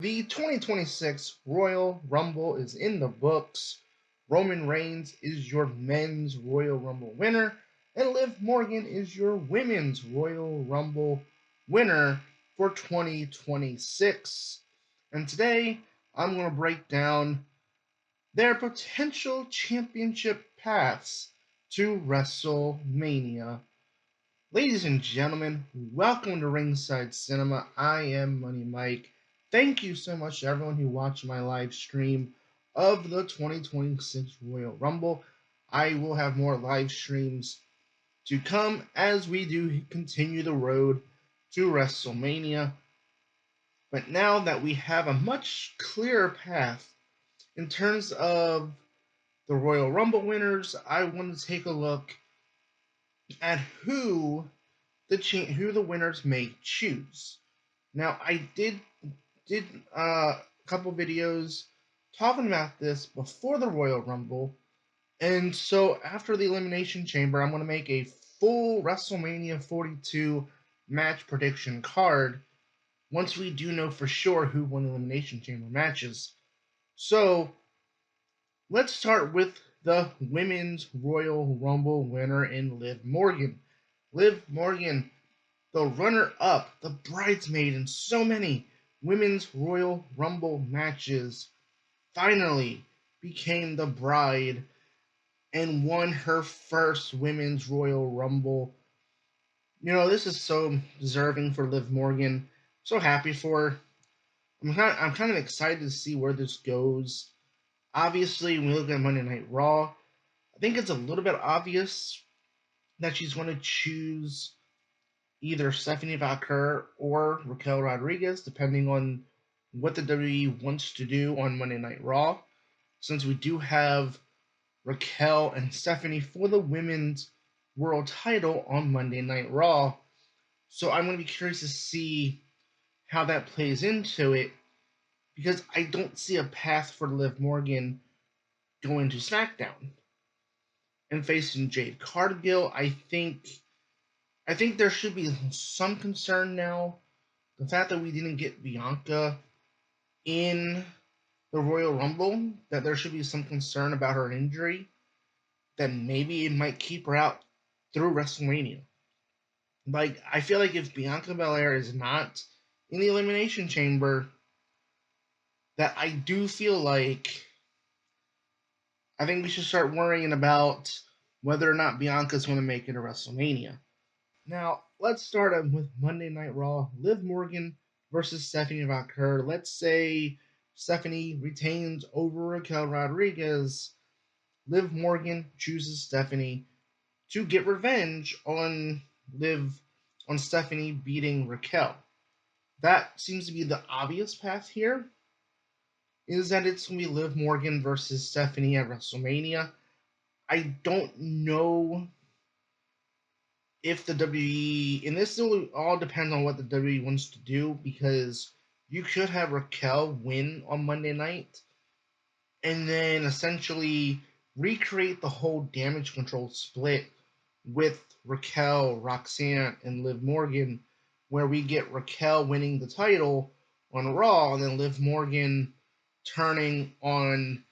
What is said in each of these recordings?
The 2026 Royal Rumble is in the books. Roman Reigns is your men's Royal Rumble winner, and Liv Morgan is your women's Royal Rumble winner for 2026. And today, I'm going to break down their potential championship paths to WrestleMania. Ladies and gentlemen, welcome to Ringside Cinema. I am Money Mike. Thank you so much to everyone who watched my live stream of the 2026 Royal Rumble. I will have more live streams to come as we do continue the road to WrestleMania. But now that we have a much clearer path in terms of the Royal Rumble winners, I want to take a look at who the winners may choose. Now, I did a couple videos talking about this before the Royal Rumble, and so after the Elimination Chamber, I'm going to make a full WrestleMania 42 match prediction card once we do know for sure who won the Elimination Chamber matches. So, let's start with the Women's Royal Rumble winner in Liv Morgan. Liv Morgan, the runner-up, the bridesmaid in so many Women's Royal Rumble matches, finally became the bride and won her first Women's Royal Rumble. You know, this is so deserving for Liv Morgan. I'm so happy for her. I'm kind of excited to see where this goes. Obviously, when we look at Monday Night Raw, I think it's a little bit obvious that she's going to choose either Stephanie Vaquer or Raquel Rodriguez, depending on what the WWE wants to do on Monday Night Raw, since we do have Raquel and Stephanie for the women's world title on Monday Night Raw. So I'm going to be curious to see how that plays into it, because I don't see a path for Liv Morgan going to SmackDown and facing Jade Cargill. I think there should be some concern now. The fact that we didn't get Bianca in the Royal Rumble, that there should be some concern about her injury, that maybe it might keep her out through WrestleMania. Like, I feel like if Bianca Belair is not in the Elimination Chamber, that I do feel like I think we should start worrying about whether or not Bianca's going to make it to WrestleMania. Now, let's start with Monday Night Raw. Liv Morgan versus Stephanie Vaquer. Let's say Stephanie retains over Raquel Rodriguez. Liv Morgan chooses Stephanie to get revenge on Stephanie beating Raquel. That seems to be the obvious path here, is that it's going to be Liv Morgan versus Stephanie at WrestleMania. I don't know if the WWE, and this all depends on what the WWE wants to do, because you could have Raquel win on Monday night and then essentially recreate the whole Damage CTRL split with Raquel, Roxanne, and Liv Morgan, where we get Raquel winning the title on Raw and then Liv Morgan turning on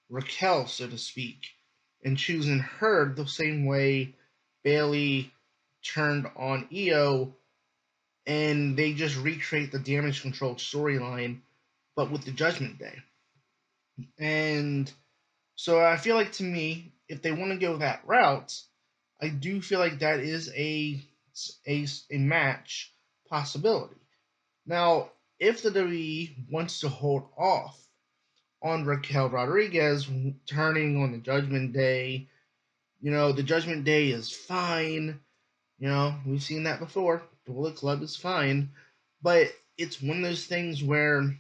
Raquel, so to speak, and choosing her the same way Bayley turned on Io, and they just recreate the Damage CTRL storyline, but with the Judgment Day. And so I feel like, to me, if they want to go that route, I do feel like that is a match possibility. Now, if the WWE wants to hold off on Raquel Rodriguez turning on the Judgment Day, the Judgment Day is fine. We've seen that before. Bullet Club is fine. But it's one of those things where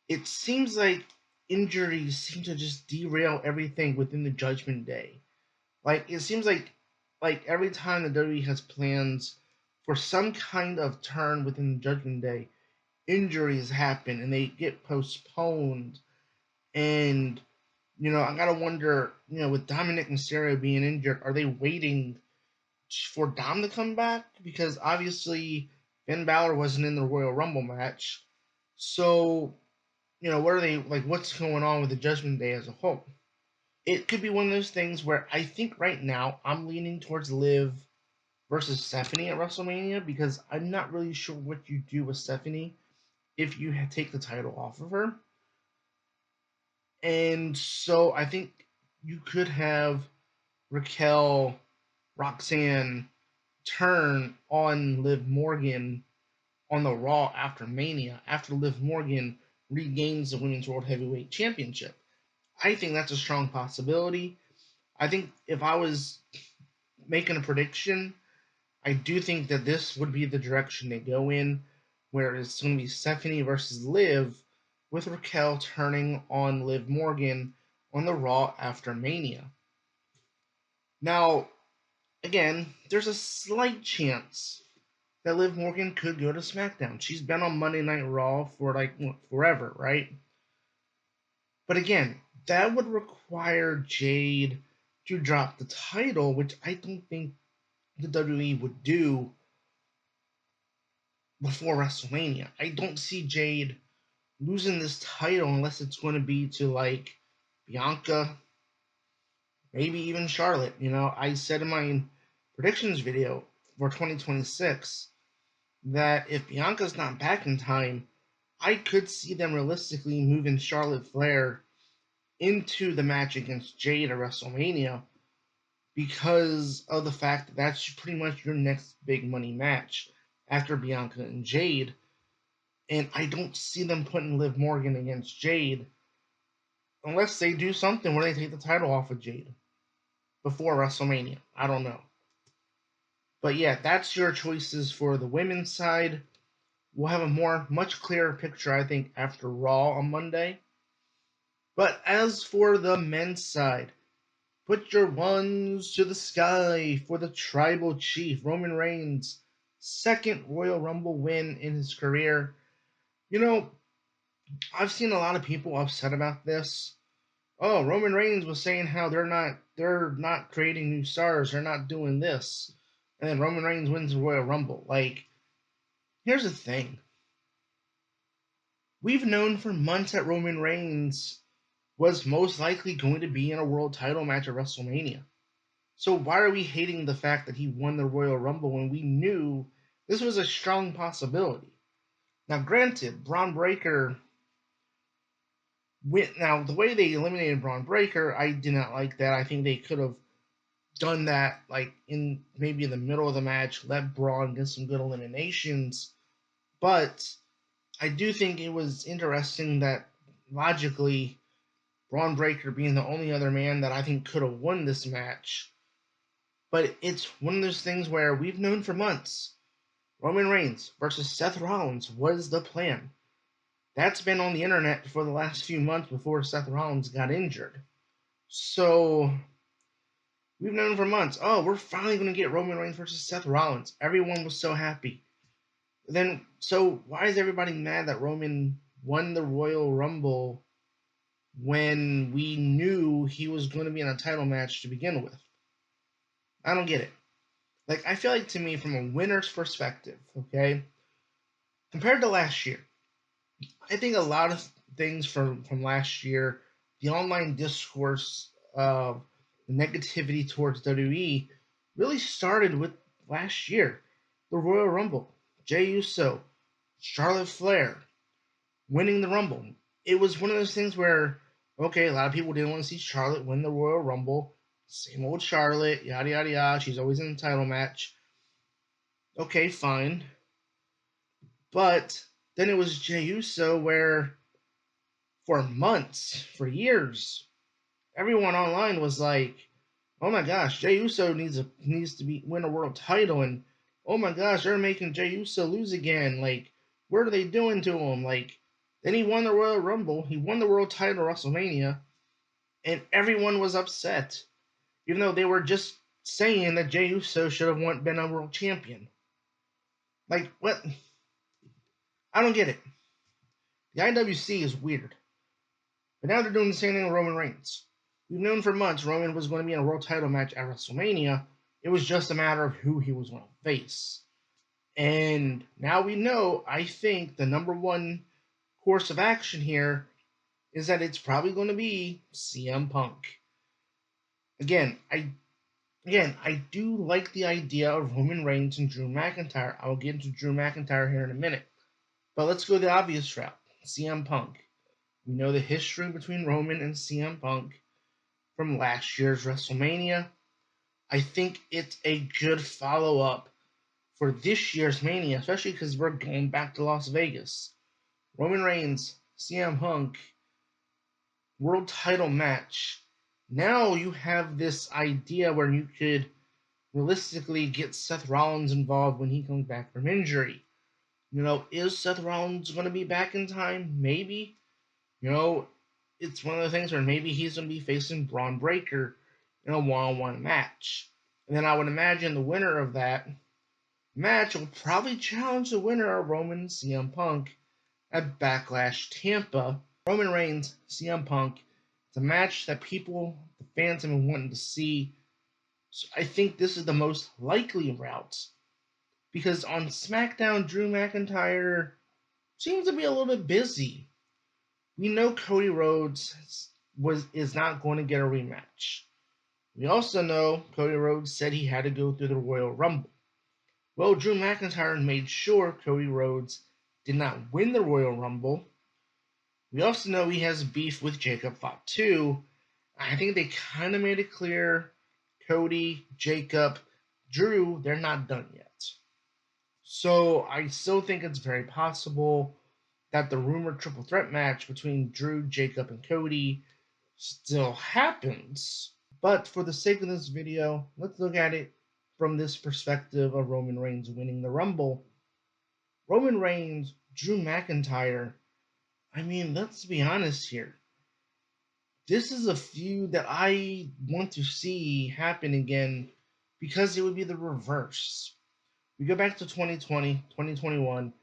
it seems like injuries seem to just derail everything within the Judgment Day. Like, it seems like every time the WWE has plans for some kind of turn within the Judgment Day, injuries happen and they get postponed. And, I gotta wonder, with Dominic Mysterio being injured, are they waiting for Dom to come back? Because obviously Finn Balor wasn't in the Royal Rumble match. So, what are they like? What's going on with the Judgment Day as a whole? It could be one of those things where I think right now I'm leaning towards Liv versus Stephanie at WrestleMania because I'm not really sure what you do with Stephanie if you take the title off of her. And so I think you could have Raquel, Roxanne turn on Liv Morgan on the Raw after Mania, after Liv Morgan regains the Women's World Heavyweight Championship. I think that's a strong possibility. I think if I was making a prediction, I do think that this would be the direction they go in, where it's going to be Stephanie versus Liv, with Raquel turning on Liv Morgan on the Raw after Mania. Now, again, there's a slight chance that Liv Morgan could go to SmackDown. She's been on Monday Night Raw for forever, right? But again, that would require Jade to drop the title, which I don't think the WWE would do before WrestleMania. I don't see Jade losing this title unless it's going to be to like Bianca, maybe even Charlotte. I said in my predictions video for 2026 that if Bianca's not back in time, I could see them realistically moving Charlotte Flair into the match against Jade at WrestleMania because of the fact that that's pretty much your next big money match after Bianca and Jade. And I don't see them putting Liv Morgan against Jade unless they do something where they take the title off of Jade before WrestleMania. I don't know. But yeah, that's your choices for the women's side. We'll have a much clearer picture, I think, after Raw on Monday. But as for the men's side, put your ones to the sky for the Tribal Chief, Roman Reigns' second Royal Rumble win in his career. I've seen a lot of people upset about this. Oh, Roman Reigns was saying how they're not creating new stars, they're not doing this. And then Roman Reigns wins the Royal Rumble. Like, here's the thing. We've known for months that Roman Reigns was most likely going to be in a world title match at WrestleMania. So why are we hating the fact that he won the Royal Rumble when we knew this was a strong possibility? Now, granted, Braun Breaker now the way they eliminated Braun Breaker, I did not like that. I think they could have done that like in maybe in the middle of the match, let Braun get some good eliminations. But I do think it was interesting that logically Braun Breaker being the only other man that I think could have won this match. But it's one of those things where we've known for months Roman Reigns versus Seth Rollins was the plan. That's been on the internet for the last few months before Seth Rollins got injured. So we've known for months, oh, we're finally going to get Roman Reigns versus Seth Rollins. Everyone was so happy. So why is everybody mad that Roman won the Royal Rumble when we knew he was going to be in a title match to begin with? I don't get it. Like, I feel like to me, from a winner's perspective, okay, compared to last year, I think a lot of things from last year, the online discourse of the negativity towards WWE really started with last year. The Royal Rumble, Jey Uso, Charlotte Flair winning the Rumble. It was one of those things where, okay, a lot of people didn't want to see Charlotte win the Royal Rumble. Same old Charlotte, yada, yada, yada. She's always in the title match. Okay, fine. But then it was Jey Uso where for months, for years, everyone online was like, "Oh my gosh, Jey Uso needs to win a world title," and "Oh my gosh, they're making Jey Uso lose again. Like, what are they doing to him?" Like, then he won the Royal Rumble, he won the world title at WrestleMania, and everyone was upset, even though they were just saying that Jey Uso should have been a world champion. Like, what? I don't get it. The IWC is weird. But now they're doing the same thing with Roman Reigns. We've known for months Roman was going to be in a world title match at WrestleMania. It was just a matter of who he was going to face. And now we know, I think, the number one course of action here is that it's probably going to be CM Punk. Again, I do like the idea of Roman Reigns and Drew McIntyre. I'll get into Drew McIntyre here in a minute. But let's go the obvious route. CM Punk. We know the history between Roman and CM Punk from last year's WrestleMania. I think it's a good follow-up for this year's Mania, especially because we're going back to Las Vegas. Roman Reigns, CM Punk, world title match. Now you have this idea where you could realistically get Seth Rollins involved when he comes back from injury. Is Seth Rollins going to be back in time? Maybe. It's one of the things where maybe he's going to be facing Braun Breaker in a one-on-one match. And then I would imagine the winner of that match will probably challenge the winner of Roman CM Punk at Backlash Tampa. Roman Reigns, CM Punk. It's a match that people, the fans, have been wanting to see. So I think this is the most likely route. Because on SmackDown, Drew McIntyre seems to be a little bit busy. We know Cody Rhodes is not going to get a rematch. We also know Cody Rhodes said he had to go through the Royal Rumble. Well, Drew McIntyre made sure Cody Rhodes did not win the Royal Rumble. We also know he has beef with Jacob Fatu. I think they kind of made it clear Cody, Jacob, Drew, they're not done yet. So I still think it's very possible that the rumored triple threat match between Drew, Jacob, and Cody still happens. But for the sake of this video, let's look at it from this perspective of Roman Reigns winning the Rumble. Roman Reigns, Drew McIntyre, let's be honest here. This is a feud that I want to see happen again because it would be the reverse. We go back to 2020, 2021.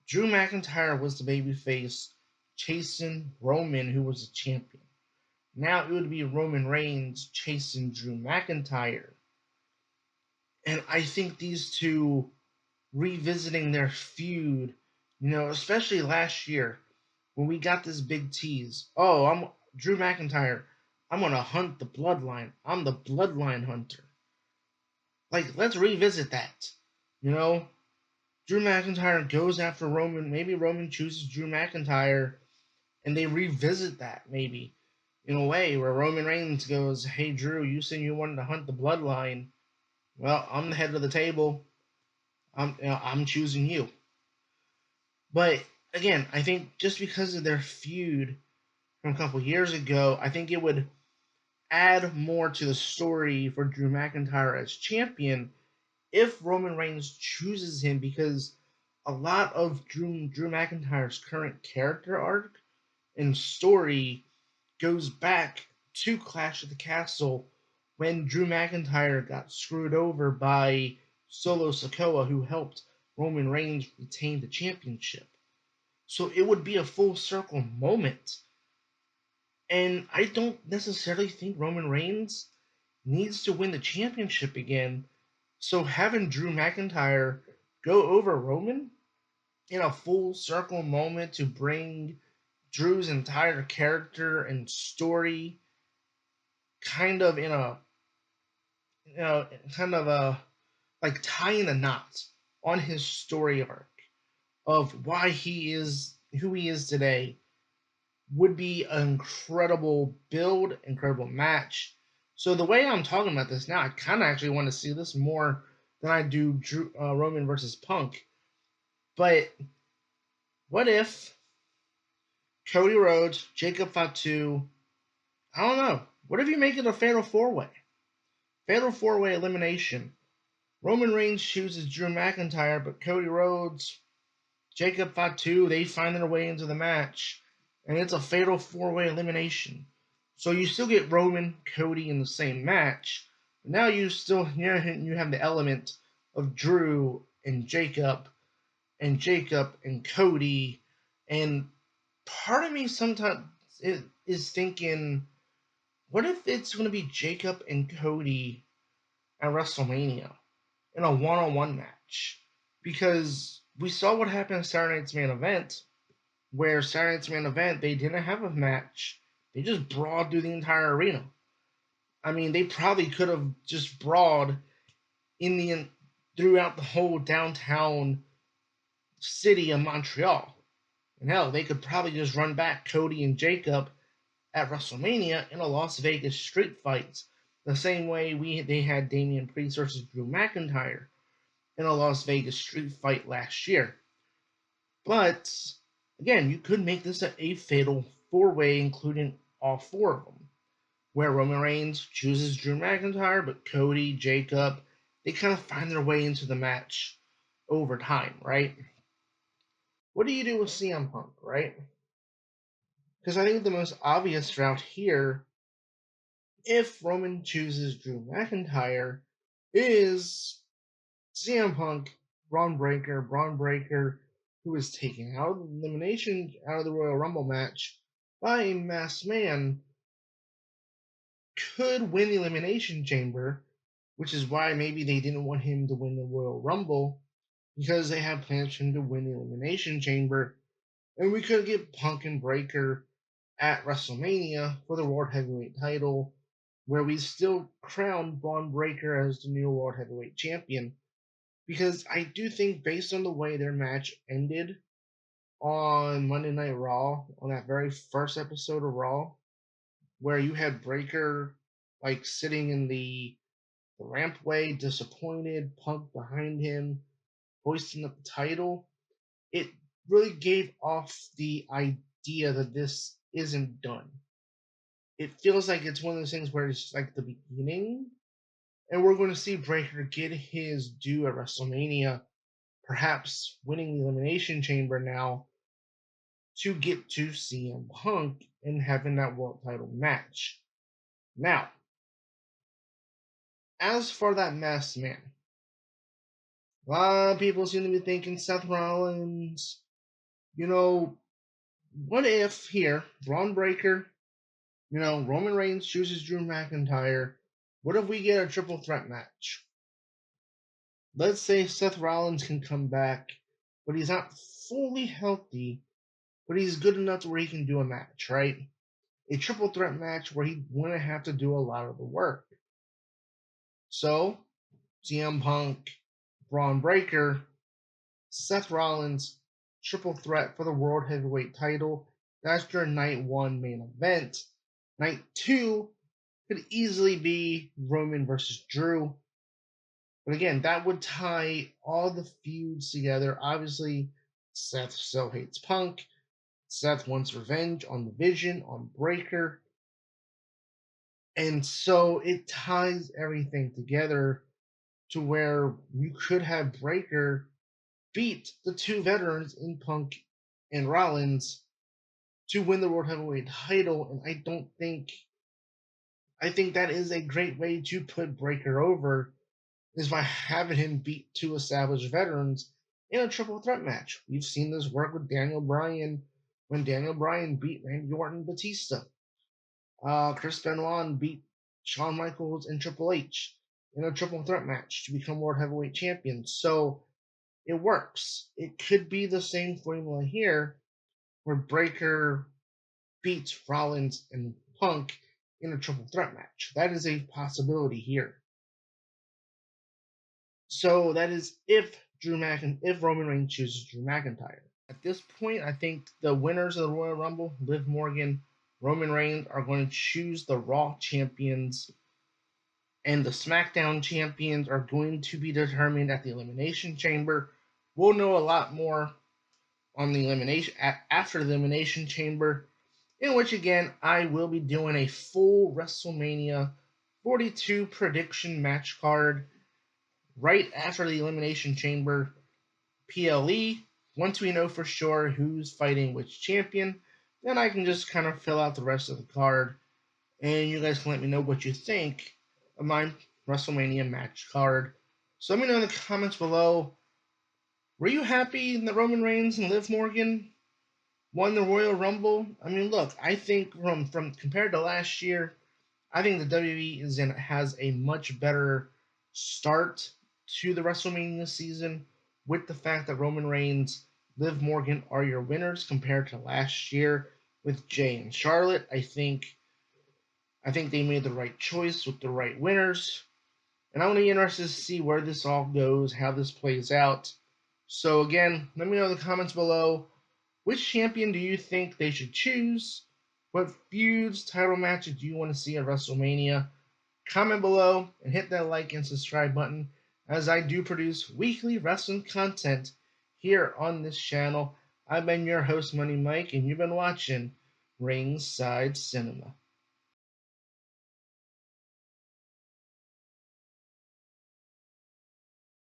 Drew McIntyre was the babyface chasing Roman, who was a champion. Now it would be Roman Reigns chasing Drew McIntyre. And I think these two revisiting their feud, especially last year when we got this big tease. Oh, I'm Drew McIntyre. I'm going to hunt the bloodline. I'm the bloodline hunter. Let's revisit that. Drew McIntyre goes after Roman. Maybe Roman chooses Drew McIntyre and they revisit that maybe in a way where Roman Reigns goes, hey, Drew, you said you wanted to hunt the bloodline. Well, I'm the head of the table. I'm choosing you. But again, I think just because of their feud from a couple years ago, I think it would add more to the story for Drew McIntyre as champion if Roman Reigns chooses him, because a lot of Drew McIntyre's current character arc and story goes back to Clash of the Castle when Drew McIntyre got screwed over by Solo Sikoa, who helped Roman Reigns retain the championship. So it would be a full circle moment. And I don't necessarily think Roman Reigns needs to win the championship again. So having Drew McIntyre go over Roman in a full circle moment to bring Drew's entire character and story kind of in a, tying the knot on his story arc of why he is who he is today would be an incredible build, incredible match. So the way I'm talking about this now, I kind of actually want to see this more than I do Roman versus Punk. But what if Cody Rhodes, Jacob Fatu, I don't know. What if you make it a fatal four-way? Fatal four-way elimination. Roman Reigns chooses Drew McIntyre, but Cody Rhodes, Jacob Fatu, they find their way into the match. And it's a fatal four-way elimination. So you still get Roman, Cody in the same match. But now you have the element of Drew and Jacob and Cody. And part of me sometimes is thinking, what if it's going to be Jacob and Cody at WrestleMania in a one-on-one match? Because we saw what happened at Saturday Night's Main Event. where Saturday Night's Main Event, they didn't have a match. They just brawled through the entire arena. I mean, they probably could have just brawled in the throughout the whole downtown city of Montreal. And hell, they could probably just run back Cody and Jacob at WrestleMania in a Las Vegas street fight, the same way they had Damian Priest versus Drew McIntyre in a Las Vegas street fight last year. But again, you could make this a fatal four-way, including all four of them, where Roman Reigns chooses Drew McIntyre, but Cody, Jacob, they kind of find their way into the match over time, right? What do you do with CM Punk, right? Because I think the most obvious route here, if Roman chooses Drew McIntyre, is CM Punk, Braun Breaker, who is taken out of the elimination, out of the Royal Rumble match by a masked man, could win the Elimination Chamber, which is why maybe they didn't want him to win the Royal Rumble, because they had plans for him to win the Elimination Chamber, and we could get Punk and Breaker at WrestleMania for the World Heavyweight title, where we still crown Braun Breaker as the new World Heavyweight Champion. Because I do think, based on the way their match ended on Monday Night Raw, on that very first episode of Raw, where you had Breaker like sitting in the rampway, disappointed, Punk behind him, hoisting up the title, it really gave off the idea that this isn't done. It feels like it's one of those things where it's like the beginning, and we're going to see Breaker get his due at WrestleMania, perhaps winning the Elimination Chamber now to get to CM Punk and having that world title match. Now, as for that masked man, a lot of people seem to be thinking Seth Rollins. You know, what if here, Braun Breaker, Roman Reigns chooses Drew McIntyre. What if we get a triple threat match? Let's say Seth Rollins can come back, but he's not fully healthy, but he's good enough to where he can do a match, right? A triple threat match where he wouldn't have to do a lot of the work. So, CM Punk, Braun Breaker, Seth Rollins, triple threat for the World Heavyweight title. That's your night one main event. Night two could easily be Roman versus Drew. But again, that would tie all the feuds together. Obviously, Seth still hates Punk. Seth wants revenge on the Vision, on Breaker. And so it ties everything together to where you could have Breaker beat the two veterans in Punk and Rollins to win the World Heavyweight title. And I think that is a great way to put Breaker over, is by having him beat two established veterans in a triple threat match. We've seen this work with Daniel Bryan when Daniel Bryan beat Randy Orton and Batista. Chris Benoit beat Shawn Michaels and Triple H in a triple threat match to become World Heavyweight Champion. So it works. It could be the same formula here, where Breaker beats Rollins and Punk in a triple threat match. That is a possibility here. So that is if Roman Reigns chooses Drew McIntyre. At this point, I think the winners of the Royal Rumble, Liv Morgan, Roman Reigns, are going to choose the Raw champions, and the SmackDown champions are going to be determined at the Elimination Chamber. We'll know a lot more on the after the Elimination Chamber, in which again I will be doing a full WrestleMania 42 prediction match card right after the Elimination Chamber PLE. Once we know for sure who's fighting which champion, then I can just kind of fill out the rest of the card, and you guys can let me know what you think of my WrestleMania match card. So let me know in the comments below. Were you happy that Roman Reigns and Liv Morgan won the Royal Rumble? I mean, look, I think from compared to last year, I think the WWE has a much better start to the WrestleMania season, with the fact that Roman Reigns Liv Morgan are your winners compared to last year with Jay and Charlotte. I think they made the right choice with the right winners. And I'm going to be interested to see where this all goes, how this plays out. So again, let me know in the comments below, which champion do you think they should choose? What feuds, title matches do you want to see at WrestleMania? Comment below and hit that like and subscribe button, as I do produce weekly wrestling content here on this channel. I've been your host, Money Mike, and you've been watching Ringside Cinema.